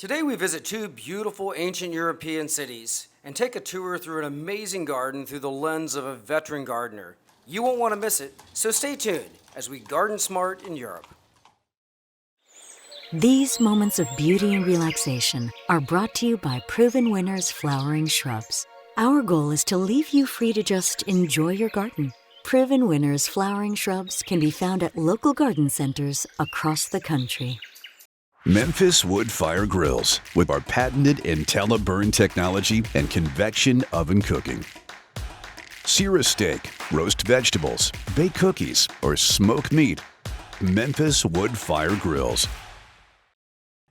Today we visit two beautiful ancient European cities and take a tour through an amazing garden through the lens of a veteran gardener. You won't want to miss it, so stay tuned as we garden smart in Europe. These moments of beauty and relaxation are brought to you by Proven Winners Flowering Shrubs. Our goal is to leave you free to just enjoy your garden. Proven Winners Flowering Shrubs can be found at local garden centers across the country. Memphis Wood Fire Grills with our patented IntelliBurn technology and convection oven cooking. Sear a steak, roast vegetables, bake cookies, or smoke meat. Memphis Wood Fire Grills.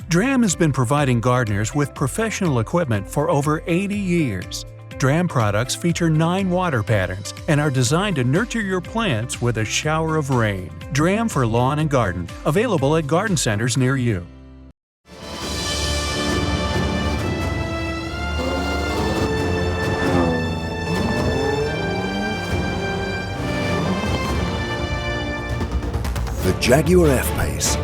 DRAM has been providing gardeners with professional equipment for over 80 years. DRAM products feature 9 water patterns and are designed to nurture your plants with a shower of rain. DRAM for lawn and garden, available at garden centers near you. The Jaguar F-Pace.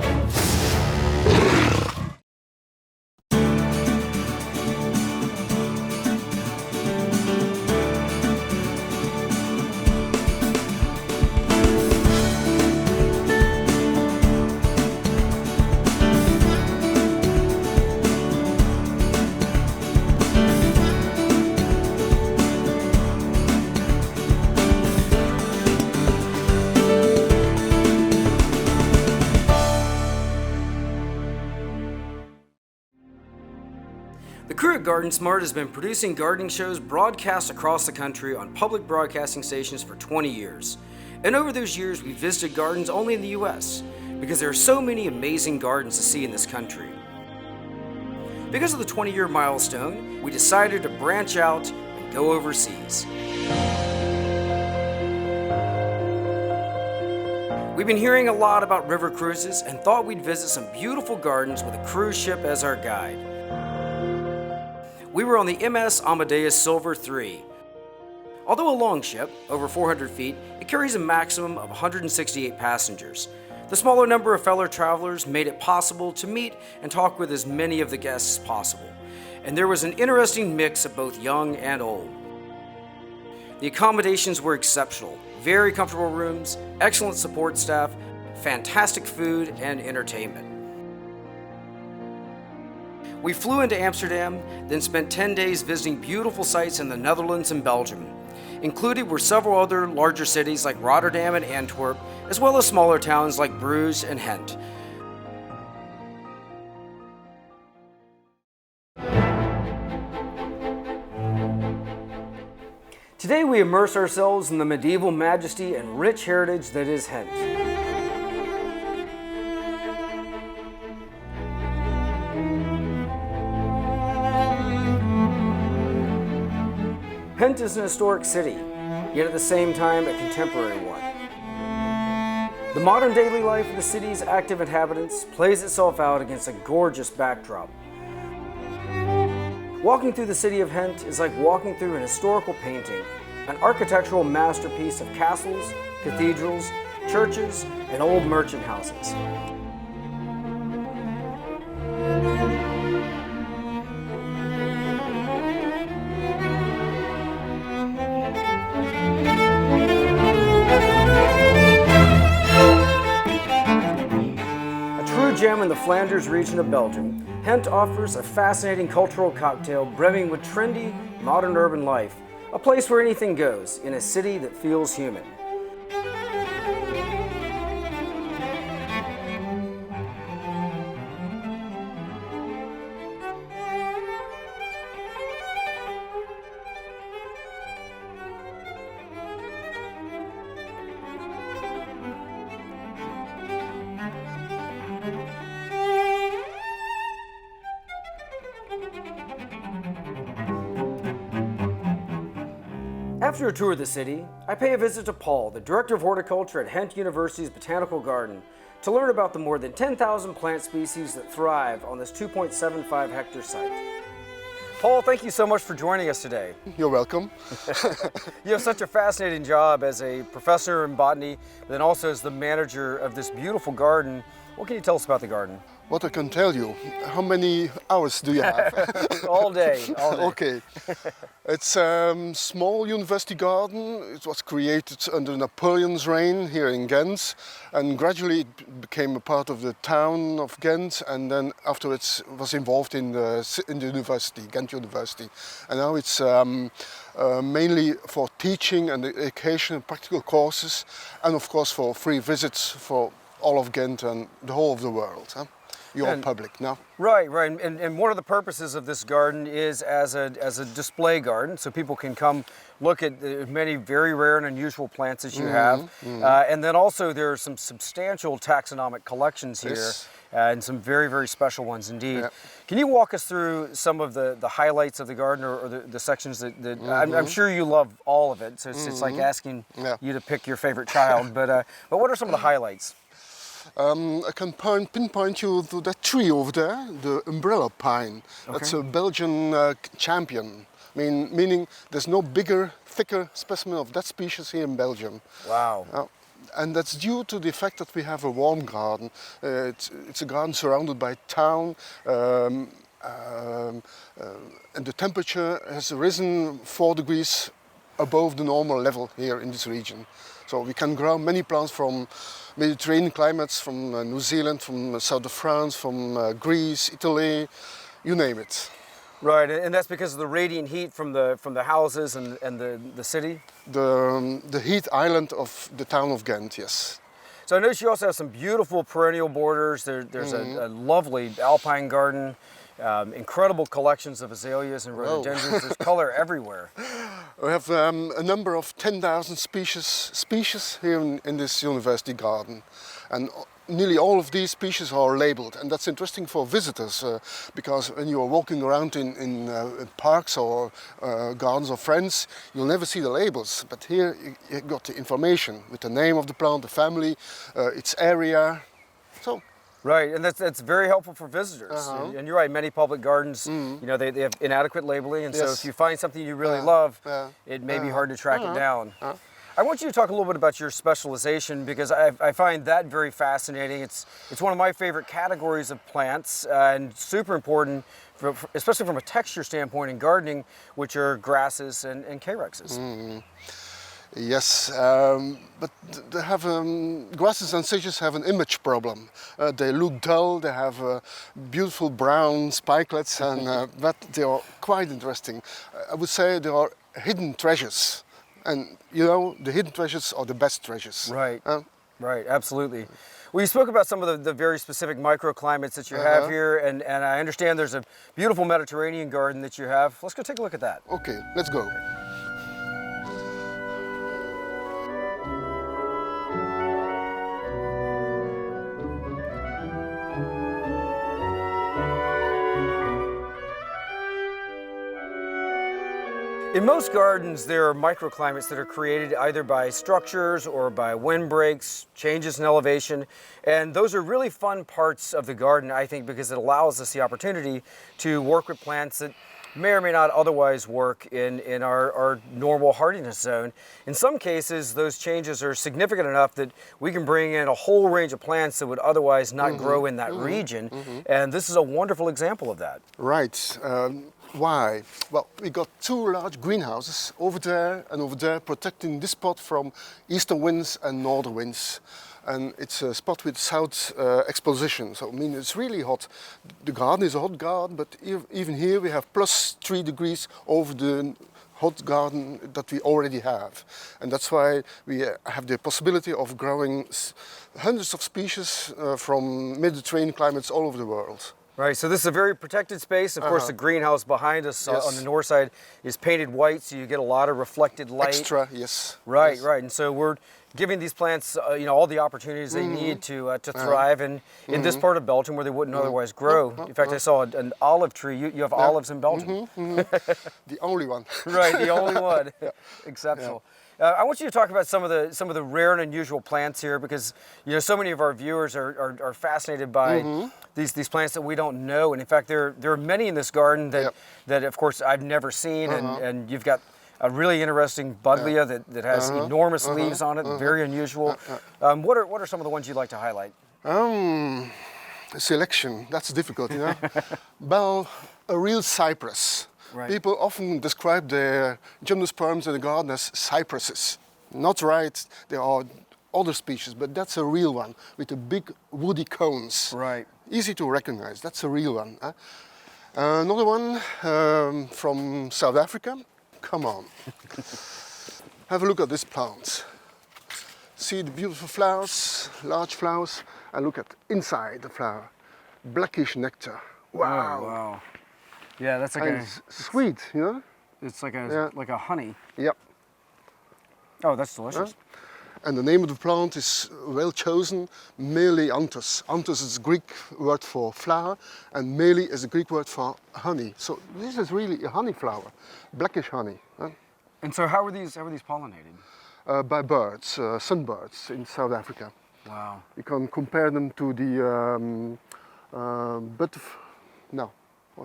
The crew at GardenSMART has been producing gardening shows broadcast across the country on public broadcasting stations for 20 years. And over those years, we visited gardens only in the US because there are so many amazing gardens to see in this country. Because of the 20-year milestone, we decided to branch out and go overseas. We've been hearing a lot about river cruises and thought we'd visit some beautiful gardens with a cruise ship as our guide. We were on the MS Amadeus Silver III. Although a long ship, over 400 feet, it carries a maximum of 168 passengers. The smaller number of fellow travelers made it possible to meet and talk with as many of the guests as possible. And there was an interesting mix of both young and old. The accommodations were exceptional. Very comfortable rooms, excellent support staff, fantastic food and entertainment. We flew into Amsterdam, then spent 10 days visiting beautiful sites in the Netherlands and Belgium. Included were several other larger cities like Rotterdam and Antwerp, as well as smaller towns like Bruges and Ghent. Today we immerse ourselves in the medieval majesty and rich heritage that is Ghent. Ghent is an historic city, yet at the same time a contemporary one. The modern daily life of the city's active inhabitants plays itself out against a gorgeous backdrop. Walking through the city of Ghent is like walking through an historical painting, an architectural masterpiece of castles, cathedrals, churches, and old merchant houses. Gem in the Flanders region of Belgium, Ghent offers a fascinating cultural cocktail brimming with trendy, modern urban life, a place where anything goes in a city that feels human. After a tour of the city, I pay a visit to Paul, the Director of Horticulture at Ghent University's Botanical Garden, to learn about the more than 10,000 plant species that thrive on this 2.75 hectare site. Paul, thank you so much for joining us today. You're welcome. You have such a fascinating job as a professor in botany, but then also as the manager of this beautiful garden. What can you tell us about the garden? What I can tell you, how many hours do you have? All day, all day. Okay. It's a small university garden. It was created under Napoleon's reign here in Ghent, and gradually it became a part of the town of Ghent, and then afterwards was involved in the university, Ghent University. And now it's mainly for teaching and education and practical courses, and of course for free visits for all of Ghent and the whole of the world. Huh? Your public now. Right, right, and one of the purposes of this garden is as a display garden, so people can come look at the many very rare and unusual plants that you have, and then also there are some substantial taxonomic collections here, Yes. And some very, very special ones indeed. Yeah. Can you walk us through some of the highlights of the garden, or the sections that I'm sure you love all of it, so it's like asking you to pick your favorite child, but what are some of the highlights? I can pinpoint you to that tree over there, the umbrella pine. Okay. That's a Belgian champion, meaning there's no bigger, thicker specimen of that species here in Belgium. Wow. And that's due to the fact that we have a warm garden. It's a garden surrounded by town, and the temperature has risen 4 degrees above the normal level here in this region. So we can grow many plants from Mediterranean climates, from New Zealand, from south of France, from Greece, Italy, you name it. Right, and that's because of the radiant heat from the houses and the city? The heat island of the town of Ghent, yes. So I notice you also have some beautiful perennial borders. There's a lovely alpine garden, incredible collections of azaleas and rhododendrons. There's color everywhere. We have a number of 10,000 species here in this university garden, and nearly all of these species are labeled, and that's interesting for visitors because when you are walking around in parks or gardens of friends, you'll never see the labels, but here you got the information with the name of the plant, the family, its area. So. Right, and that's very helpful for visitors. And you're right, many public gardens, you know, they have inadequate labeling, and so if you find something you really love, it may be hard to track it down. I want you to talk a little bit about your specialization, because I find that very fascinating. It's one of my favorite categories of plants, and super important, especially from a texture standpoint in gardening, which are grasses and calyxes. Yes, but they have grasses and sedges have an image problem. They look dull. They have beautiful brown spikelets, and but they are quite interesting. I would say they are hidden treasures, and you know the hidden treasures are the best treasures. Right. Right. Absolutely. Well, you spoke about some of the very specific microclimates that you have here, and I understand there's a beautiful Mediterranean garden that you have. Let's go take a look at that. Okay, let's go. In most gardens, there are microclimates that are created either by structures or by windbreaks, changes in elevation, and those are really fun parts of the garden, I think, because it allows us the opportunity to work with plants that may or may not otherwise work in our normal hardiness zone. In some cases, those changes are significant enough that we can bring in a whole range of plants that would otherwise not grow in that region, and this is a wonderful example of that. Right. Why? Well, we got 2 large greenhouses over there, protecting this spot from eastern winds and northern winds. And it's a spot with south exposition, so I mean it's really hot. The garden is a hot garden, but even here we have plus 3 degrees over the hot garden that we already have. And that's why we have the possibility of growing hundreds of species from Mediterranean climates all over the world. Right, so this is a very protected space. Of course, the greenhouse behind us on the north side is painted white, so you get a lot of reflected light. Extra, yes. Right, yes. right, and so we're giving these plants, you know, all the opportunities they need to thrive in this part of Belgium where they wouldn't otherwise grow. In fact, I saw an olive tree. You have olives in Belgium. The only one. Right, the only one. Exceptional. I want you to talk about some of the rare and unusual plants here, because you know so many of our viewers are fascinated by these plants that we don't know, and in fact there are many in this garden that of course I've never seen, and you've got a really interesting buglia that has enormous leaves on it, very unusual. What are some of the ones you'd like to highlight? selection, that's difficult, you know. Well, a real cypress. Right. People often describe their gymnosperms in the garden as cypresses. Not right, there are other species, but that's a real one with the big woody cones. Right. Easy to recognize, that's a real one. Huh? Another one from South Africa. Come on. Have a look at this plant. See the beautiful flowers, large flowers, and look at inside the flower. Blackish nectar. Wow. Oh, wow. Yeah, that's like And it's sweet, you know? it's like Yeah. a honey. Yep. Oh, that's delicious. And the name of the plant is well chosen, Meleanthus. Anthus is a Greek word for flower, and mele is a Greek word for honey. So this is really a honey flower, blackish honey. And so how are these pollinated? By birds, sunbirds in South Africa. Wow. You can compare them to the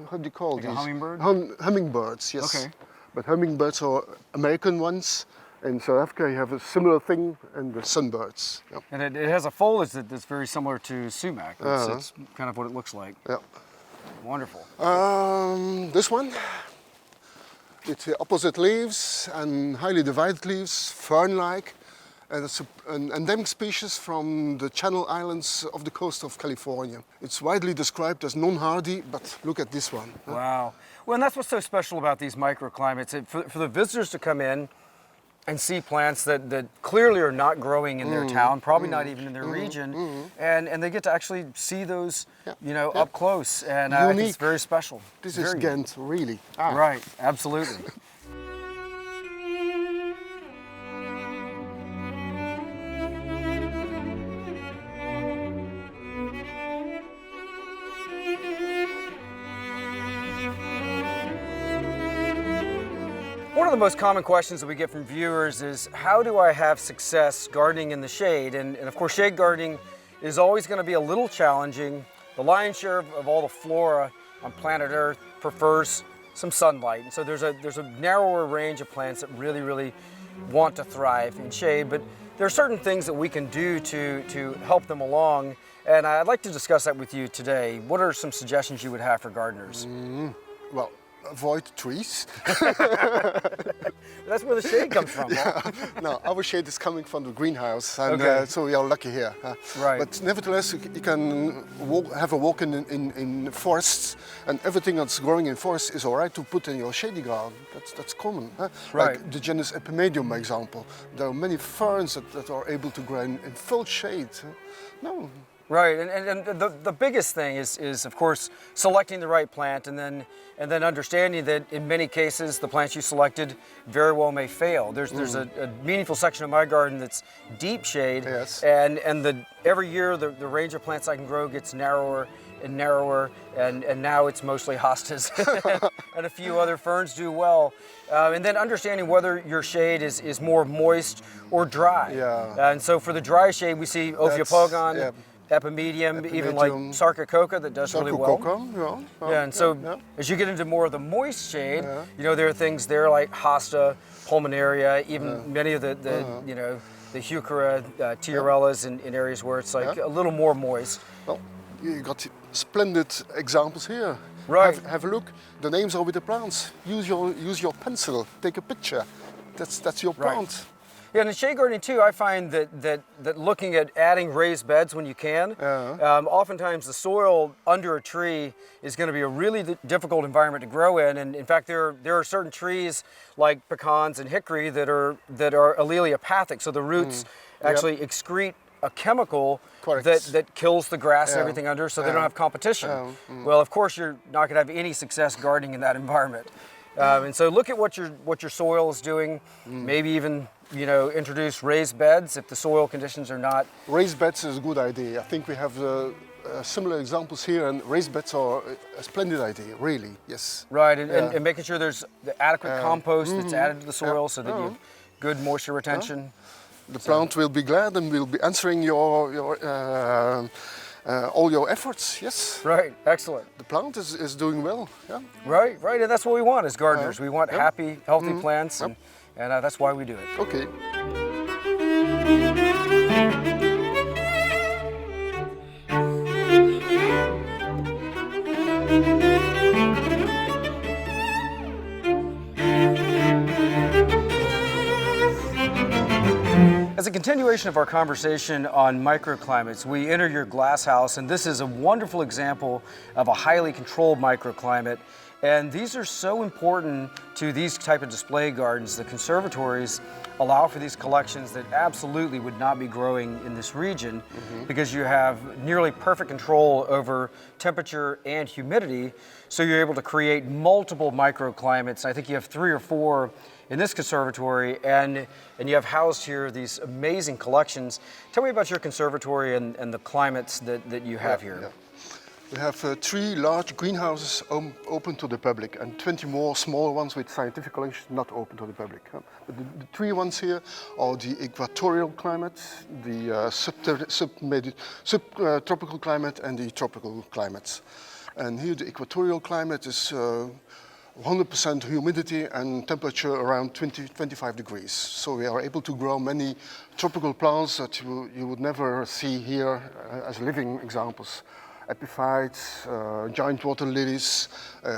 how do you call Like a these? hummingbird? Hummingbirds, yes. Okay. But hummingbirds are American ones. In South Africa, you have a similar thing, and the sunbirds. Yeah. And it has a foliage that's very similar to sumac. It's kind of what it looks like. Yeah. Wonderful. This one, with the opposite leaves and highly divided leaves, fern-like, and it's an endemic species from the Channel Islands of the coast of California. It's widely described as non-hardy, but look at this one. Wow. Well, and that's what's so special about these microclimates. For the visitors to come in and see plants that clearly are not growing in their town, probably not even in their region, and they get to actually see those, up close, and I think it's very special. This Very is unique. Ghent, really. Right, absolutely. One of the most common questions that we get from viewers is, how do I have success gardening in the shade? And of course, shade gardening is always going to be a little challenging. The lion's share of all the flora on planet Earth prefers some sunlight. And so there's a narrower range of plants that really want to thrive in shade, but there are certain things that we can do to help them along. And I'd like to discuss that with you today. What are some suggestions you would have for gardeners? Well, avoid trees. That's where the shade comes from. Huh? No, our shade is coming from the greenhouse, and Okay. so we are lucky here. Right. But nevertheless, you can have a walk in forests, and everything that's growing in forests is all right to put in your shady garden. That's common. Right. Like the genus Epimedium, for example. There are many ferns that are able to grow in full shade. No. Right, and the biggest thing is of course selecting the right plant, and then understanding that in many cases the plants you selected very well may fail. There's a meaningful section of my garden that's deep shade, Yes. and every year the range of plants I can grow gets narrower and narrower, and now it's mostly hostas and a few other ferns do well. And then understanding whether your shade is more moist or dry. Yeah. And so for the dry shade we see Ophiopogon. Yeah. Epimedium, even like Sarcococa that does really well. Yeah, and so as you get into more of the moist shade, there are things there like Hosta, Pulmonaria, even many of the Heuchera, Tiarellas in areas where it's like a little more moist. Well, you got splendid examples here. Right. Have a look. The names are with the plants. Use your pencil. Take a picture. That's your plant. Right. Yeah, and in shade gardening too, I find that looking at adding raised beds when you can, oftentimes the soil under a tree is going to be a really difficult environment to grow in. And in fact, there are certain trees like pecans and hickory that are alleliopathic, so the roots actually excrete a chemical that kills the grass and everything under, so they don't have competition. Well, of course, you're not going to have any success gardening in that environment. And so look at what your soil is doing, maybe even introduce raised beds if the soil conditions are not. Raised beds is a good idea. I think we have similar examples here, and raised beds are a splendid idea, really, yes. Right, and making sure there's the adequate compost that's added to the soil so that you have good moisture retention. The plant will be glad and will be answering your all your efforts, yes. Right, excellent. The plant is doing well, yeah. Right, and that's what we want as gardeners. We want happy, healthy plants, and that's why we do it. Okay. As a continuation of our conversation on microclimates, we enter your glass house, and this is a wonderful example of a highly controlled microclimate. And these are so important to these type of display gardens. The conservatories allow for these collections that absolutely would not be growing in this region because you have nearly perfect control over temperature and humidity. So you're able to create multiple microclimates. I think you have 3 or 4 in this conservatory, and you have housed here these amazing collections. Tell me about your conservatory and the climates that you have here. Yeah. We have 3 large greenhouses open to the public and 20 more smaller ones with scientific collections not open to the public. But the 3 ones here are the equatorial climate, the subtropical climate and the tropical climates. And here the equatorial climate is 100% humidity and temperature around 20-25 degrees. So we are able to grow many tropical plants that you would never see here as living examples. Epiphytes, giant water lilies,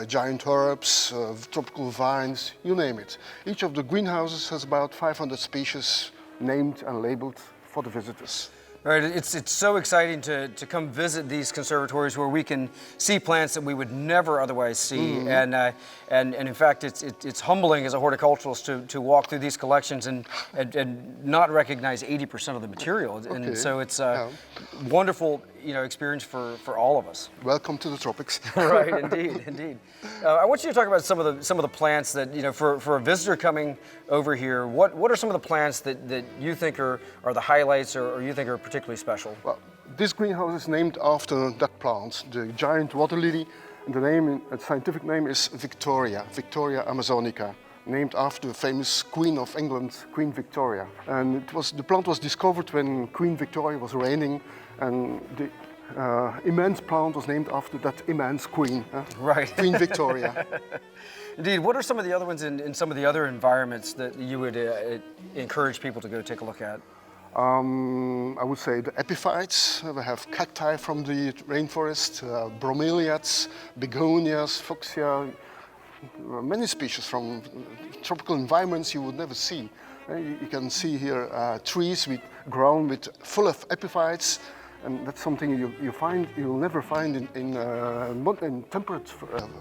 giant herbs, tropical vines, you name it. Each of the greenhouses has about 500 species named and labeled for the visitors. Right, it's so exciting to come visit these conservatories where we can see plants that we would never otherwise see, and in fact it's humbling as a horticulturalist to walk through these collections and not recognize 80% of the material, and so it's a wonderful experience for all of us. Welcome to the tropics. Right, indeed. I want you to talk about some of the plants that for a visitor coming over here. What are some of the plants that you think are the highlights or you think are particularly special? Well, this greenhouse is named after that plant, the giant water lily. And the scientific name is Victoria amazonica, named after the famous Queen of England, Queen Victoria. And the plant was discovered when Queen Victoria was reigning, and the immense plant was named after that immense queen, right? Queen Victoria. Indeed. What are some of the other ones in some of the other environments that you would encourage people to go take a look at? I would say the epiphytes. We have cacti from the rainforest, bromeliads, begonias, fuchsia, many species from tropical environments you would never see. You can see here trees grown full of epiphytes, and that's something you'll never find in temperate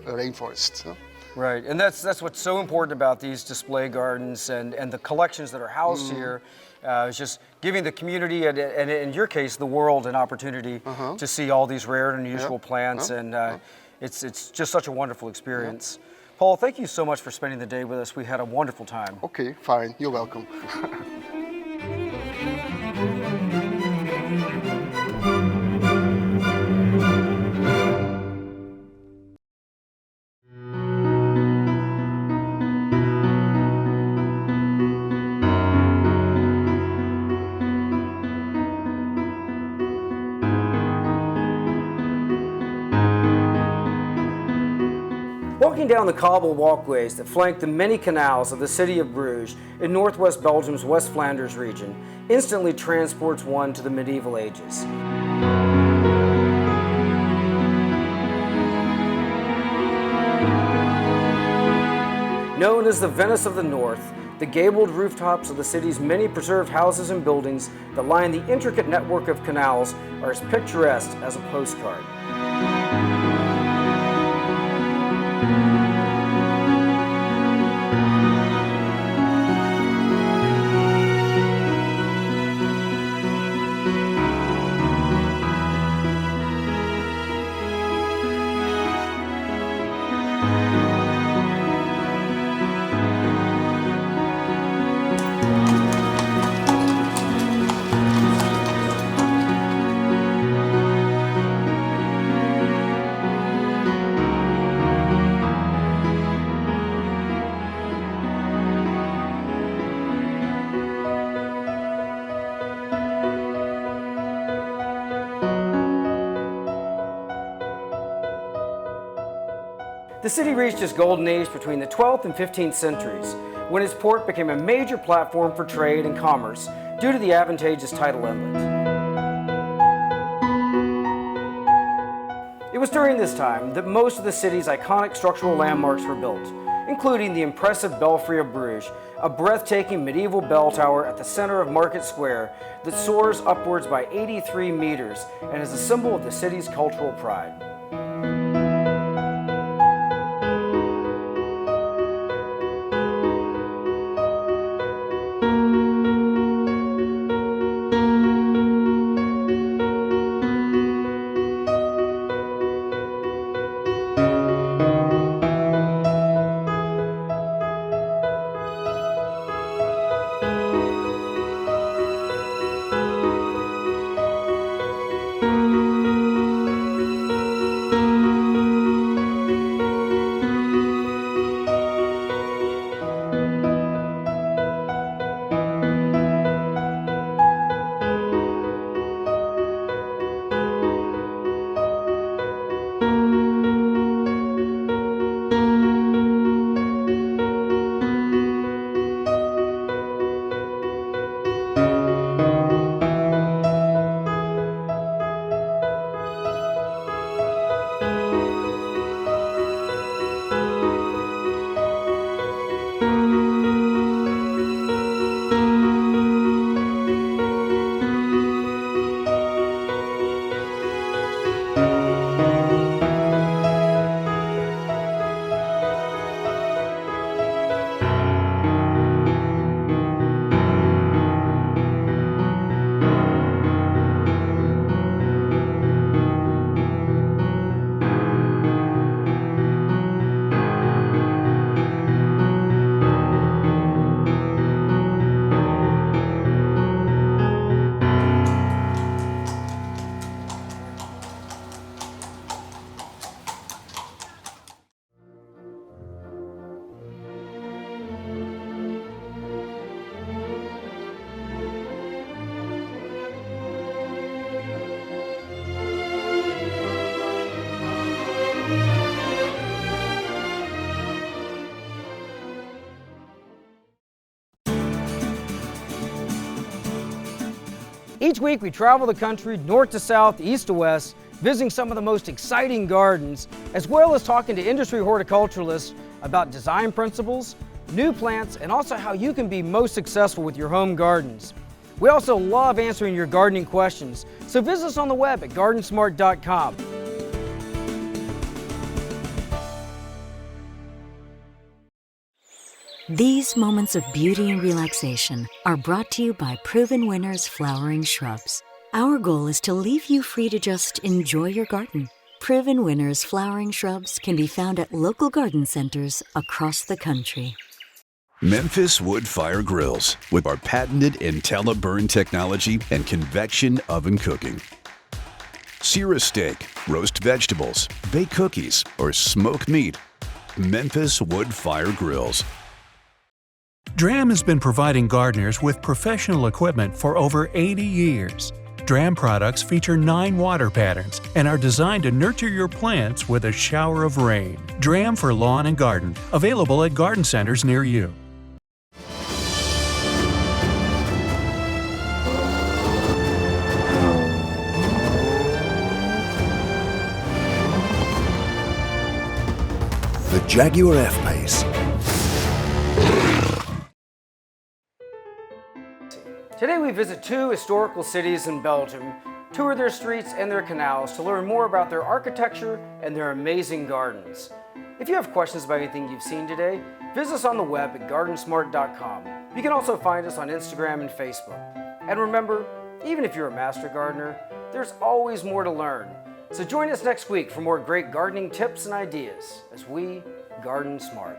rainforests. Right, and that's what's so important about these display gardens and the collections that are housed here. It's just giving the community and in your case the world an opportunity to see all these rare and unusual plants, and it's just such a wonderful experience. Paul, thank you so much for spending the day with us. We had a wonderful time. Okay, fine. You're welcome. Walking down the cobble walkways that flank the many canals of the city of Bruges in northwest Belgium's West Flanders region instantly transports one to the medieval ages. Known as the Venice of the North, the gabled rooftops of the city's many preserved houses and buildings that line the intricate network of canals are as picturesque as a postcard. The city reached its golden age between the 12th and 15th centuries, when its port became a major platform for trade and commerce due to the advantageous tidal inlet. It was during this time that most of the city's iconic structural landmarks were built, including the impressive Belfry of Bruges, a breathtaking medieval bell tower at the center of Market Square that soars upwards by 83 meters and is a symbol of the city's cultural pride. Each week we travel the country north to south, east to west, visiting some of the most exciting gardens, as well as talking to industry horticulturalists about design principles, new plants, and also how you can be most successful with your home gardens. We also love answering your gardening questions, so visit us on the web at GardenSMART.com. These moments of beauty and relaxation are brought to you by Proven Winners Flowering Shrubs. Our goal is to leave you free to just enjoy your garden. Proven Winners Flowering Shrubs can be found at local garden centers across the country. Memphis Wood Fire Grills with our patented IntelliBurn technology and convection oven cooking. Sear a steak, roast vegetables, bake cookies, or smoke meat. Memphis Wood Fire Grills. DRAM has been providing gardeners with professional equipment for over 80 years. DRAM products feature 9 water patterns and are designed to nurture your plants with a shower of rain. DRAM for lawn and garden, available at garden centers near you. The Jaguar F-Pace. Today we visit 2 historical cities in Belgium, tour their streets and their canals to learn more about their architecture and their amazing gardens. If you have questions about anything you've seen today, visit us on the web at GardenSMART.com. You can also find us on Instagram and Facebook. And remember, even if you're a master gardener, there's always more to learn. So join us next week for more great gardening tips and ideas as we garden smart.